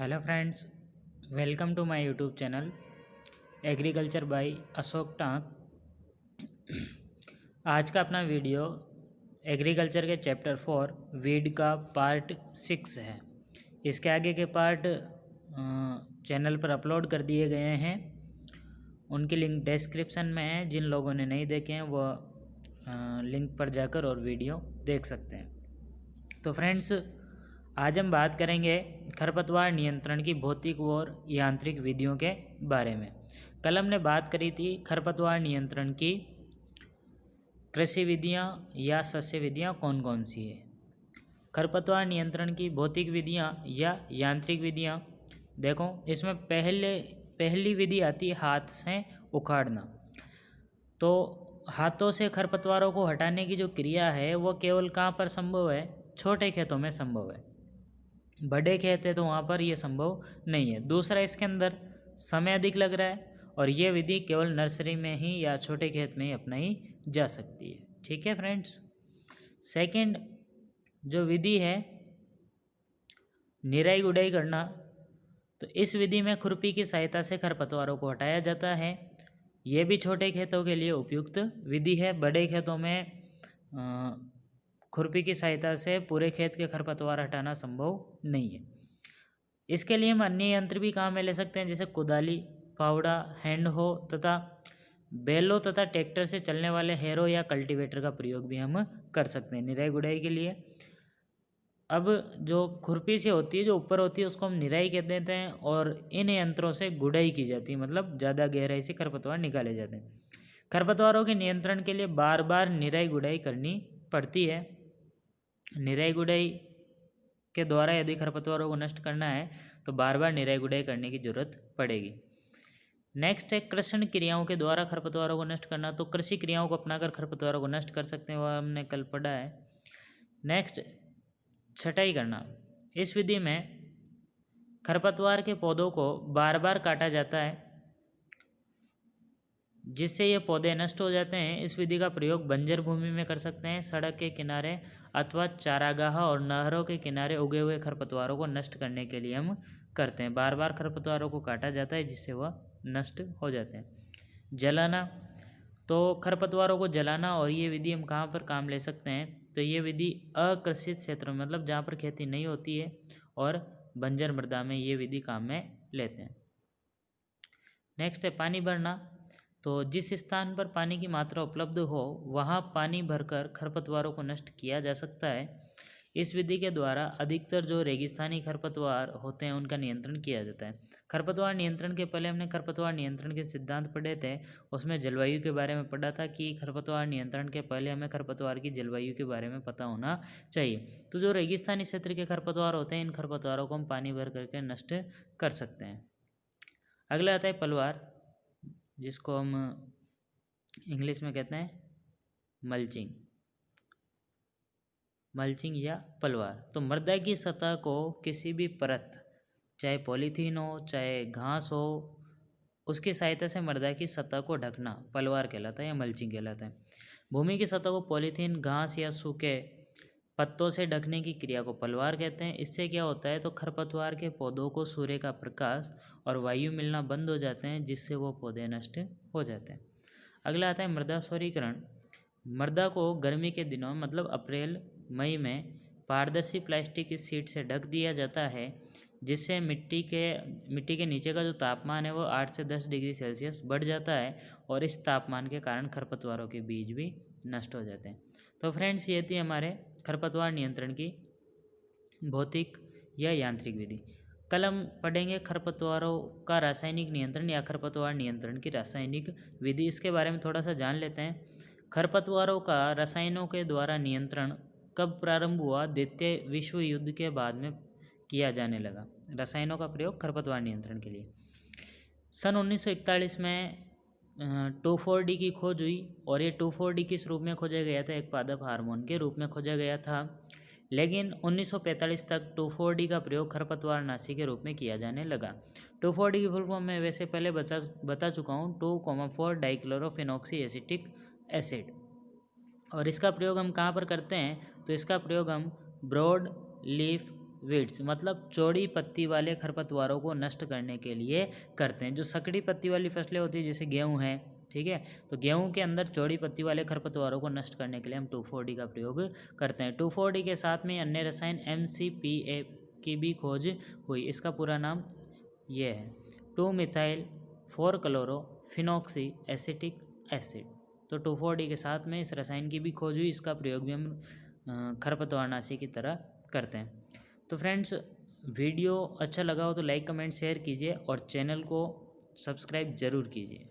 Hello friends, welcome to my YouTube channel agriculture by Ashok Tank. आज का अपना वीडियो एग्रीकल्चर के चैप्टर 4 वीड का पार्ट 6 है। इसके आगे के पार्ट चैनल पर अपलोड कर दिए गए हैं। उनकी लिंक डिस्क्रिप्शन में है। जिन लोगों ने नहीं देखे हैं वो लिंक पर जाकर और वीडियो देख सकते हैं। तो फ्रेंड्स, आज हम बात करेंगे खरपतवार नियंत्रण की भौतिक और यांत्रिक विधियों के बारे में। कल हमने बात करी थी खरपतवार नियंत्रण की कृषि विधियाँ या सस्य विधियाँ कौन कौन सी है। खरपतवार नियंत्रण की भौतिक विधियाँ या यांत्रिक विधियाँ, देखो इसमें पहली विधि आती है हाथ से उखाड़ना। तो हाथों से खरपतवारों को हटाने की जो क्रिया है वो केवल कहाँ पर संभव है? छोटे खेतों में संभव है। बड़े खेत है तो वहाँ पर ये संभव नहीं है। दूसरा, इसके अंदर समय अधिक लग रहा है और ये विधि केवल नर्सरी में ही या छोटे खेत में ही अपनाई जा सकती है। ठीक है फ्रेंड्स। सेकंड जो विधि है निराई गुड़ाई करना, तो इस विधि में खुरपी की सहायता से खरपतवारों को हटाया जाता है। ये भी छोटे खेतों के लिए उपयुक्त विधि है। बड़े खेतों में खुरपी की सहायता से पूरे खेत के खरपतवार हटाना संभव नहीं है। इसके लिए हम अन्य यंत्र भी काम में ले सकते हैं, जैसे कुदाली, फावड़ा, हैंड हो तथा बैलों तथा ट्रैक्टर से चलने वाले हैरो या कल्टीवेटर का प्रयोग भी हम कर सकते हैं निराई गुड़ाई के लिए। अब जो खुरपी से होती है, जो ऊपर होती है, उसको हम निराई कह देते हैं और इन यंत्रों से गुड़ाई की जाती है, मतलब ज़्यादा गहराई से खरपतवार निकाले जाते हैं। खरपतवारों के नियंत्रण के लिए बार बार निराई गुड़ाई करनी पड़ती है। निराई गुड़ाई के द्वारा यदि खरपतवारों को नष्ट करना है तो बार बार निराई गुड़ाई करने की जरूरत पड़ेगी। नेक्स्ट है कृषि क्रियाओं के द्वारा खरपतवारों को नष्ट करना। तो कृषि क्रियाओं को अपनाकर खरपतवारों को नष्ट कर सकते हैं, वह हमने कल पढ़ा है। नेक्स्ट, छटाई करना। इस विधि में खरपतवार के पौधों को बार बार काटा जाता है जिससे ये पौधे नष्ट हो जाते हैं। इस विधि का प्रयोग बंजर भूमि में कर सकते हैं। सड़क के किनारे अथवा चारागाह और नहरों के किनारे उगे हुए खरपतवारों को नष्ट करने के लिए हम करते हैं। बार बार खरपतवारों को काटा जाता है जिससे वह नष्ट हो जाते हैं। जलाना, तो खरपतवारों को जलाना, और ये विधि हम कहाँ पर काम ले सकते हैं? तो ये विधि अकृषित क्षेत्रों में, मतलब जहाँ पर खेती नहीं होती है और बंजर मृदा में ये विधि काम में लेते हैं। नेक्स्ट है पानी भरना। तो जिस स्थान पर पानी की मात्रा उपलब्ध हो वहाँ पानी भरकर खरपतवारों को नष्ट किया जा सकता है। इस विधि के द्वारा अधिकतर जो रेगिस्तानी खरपतवार होते हैं उनका नियंत्रण किया जाता है। खरपतवार नियंत्रण के पहले हमने खरपतवार नियंत्रण के सिद्धांत पढ़े थे। उसमें जलवायु के बारे में पढ़ा था कि खरपतवार नियंत्रण के पहले हमें खरपतवार की जलवायु के बारे में पता होना चाहिए। तो जो रेगिस्तानी क्षेत्र के खरपतवार होते हैं, इन खरपतवारों को हम पानी भर करके नष्ट कर सकते हैं। अगला आता है पलवार, जिसको हम इंग्लिश में कहते हैं मल्चिंग या पलवार। तो मृदा की सतह को किसी भी परत, चाहे पॉलीथीन हो चाहे घास हो, उसकी सहायता से मृदा की सतह को ढकना पलवार कहलाता है या मल्चिंग कहलाता है। भूमि की सतह को पॉलीथीन, घास या सूखे पत्तों से ढकने की क्रिया को पलवार कहते हैं। इससे क्या होता है, तो खरपतवार के पौधों को सूर्य का प्रकाश और वायु मिलना बंद हो जाते हैं जिससे वो पौधे नष्ट हो जाते हैं। अगला आता है मृदा क्षौरीकरण। मृदा को गर्मी के दिनों, मतलब अप्रैल मई में पारदर्शी प्लास्टिक की शीट से ढक दिया जाता है जिससे मिट्टी के नीचे का जो तापमान है वो 8 से 10 डिग्री सेल्सियस बढ़ जाता है और इस तापमान के कारण खरपतवारों के बीज भी नष्ट हो जाते हैं। तो फ्रेंड्स, ये थी हमारे खरपतवार नियंत्रण की भौतिक या यांत्रिक विधि। कल हम पढ़ेंगे खरपतवारों का रासायनिक नियंत्रण या खरपतवार नियंत्रण की रासायनिक विधि। इसके बारे में थोड़ा सा जान लेते हैं। खरपतवारों का रसायनों के द्वारा नियंत्रण कब प्रारंभ हुआ? द्वितीय विश्व युद्ध के बाद में किया जाने लगा रसायनों का प्रयोग खरपतवार नियंत्रण के लिए। सन 1941 में 2,4-D की खोज हुई और ये 2,4-D किस रूप में खोजा गया था? एक पादप हार्मोन के रूप में खोजा गया था। लेकिन 1945 तक 2,4-D का प्रयोग खरपतवार नाशी के रूप में किया जाने लगा। 2,4-D की फुल फॉर्म मैं वैसे पहले बता चुका हूँ, 2,4 डाइक्लोरोफिनॉक्सी एसिटिक एसिड। और इसका प्रयोग हम कहाँ पर करते हैं? तो इसका प्रयोग हम ब्रॉड लीफ वीड्स मतलब चौड़ी पत्ती वाले खरपतवारों को नष्ट करने के लिए करते हैं। जो सकड़ी पत्ती वाली फसलें होती है जैसे गेहूँ है, ठीक है, तो गेहूं के अंदर चौड़ी पत्ती वाले खरपतवारों को नष्ट करने के लिए हम 2,4-D का प्रयोग करते हैं। 2,4-D के साथ में अन्य रसायन MCPA की भी खोज हुई। इसका पूरा नाम ये है 2-मिथाइल 4-क्लोरोफिनॉक्सी एसिटिक एसिड। तो 2,4-D के साथ में इस रसायन की भी खोज हुई। इसका प्रयोग भी हम खरपतवारनाशी की तरह करते हैं। तो फ्रेंड्स, वीडियो अच्छा लगा हो तो लाइक कमेंट शेयर कीजिए और चैनल को सब्सक्राइब ज़रूर कीजिए।